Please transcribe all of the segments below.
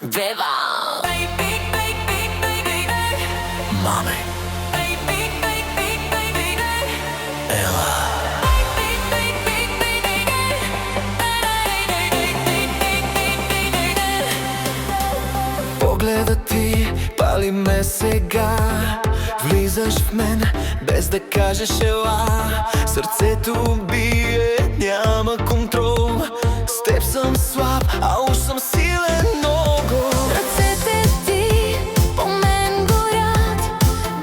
Viva! Mami. Ела. Погледът ти пали ме сега. Влизаш в мен без да кажеш ела. Сърцето бие, няма контрол. С теб съм слаб, а уж съм силен много. Ръцете ти по мен горят,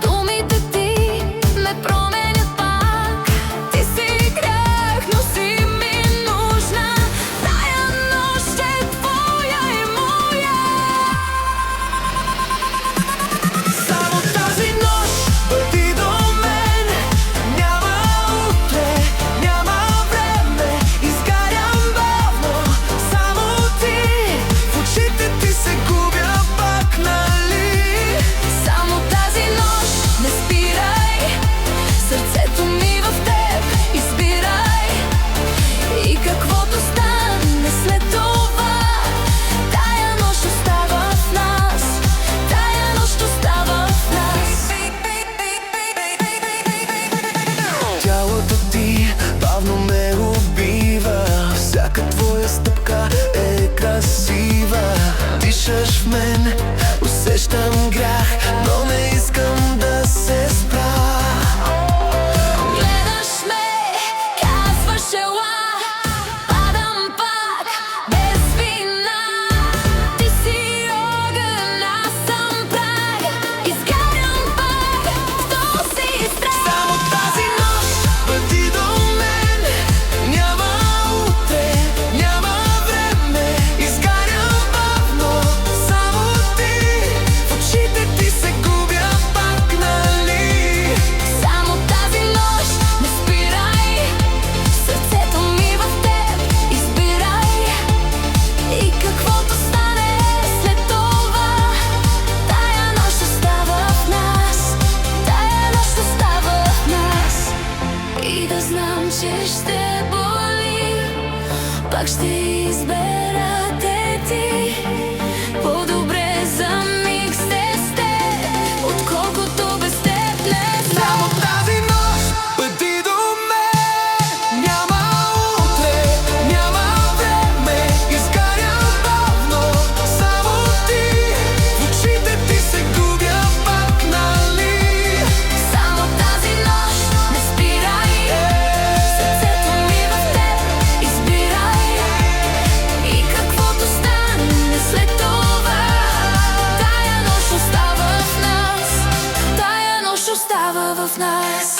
думите ти ме променят пак. Ти си грях, но си ми нужна. Тая нощ е твоя и моя. Само тази нощ бъди до мен. Няма утре, няма време. Изгарям бавно, само ти. В очите ти се губя пак, нали? Само тази нощ не спирай. Сърцето ми в теб избирай. И каквото стане след това, тая нощ остава в нас. Тая нощ остава в нас. Тялото ти бавно ме убива. Всяка твоя стъпка е красива. Дишаш в мен, усещам грях, но не искам да се спра. Гледаш ме, казваш ела. Падам пак без вина. Ти си огън, аз съм прах. Изгарям пак в този страх. Само тази нощ бъди до мен. Няма утре, няма време. Изгарям бавно, само ти. В очите ти се губя пак, нали? Само тази нощ не спирай. Сърцето ми в теб избирай. И каквото стане след това, тая нощ остава в нас. Тая нощ остава в нас. И да знам, че ще боли, пак ще избера те ти. По-добре за миг сте с теб, отколкото без теб не знам. Само тази нощ бъди до мен. Няма утре, няма време. Изгарям бавно, само ти. В очите ти се губя пак, нали? Само тази нощ не спирай. Сърцето ми в теб избирай. И каквото стане след това, тая нощ остава в нас. Тая нощ остава в нас.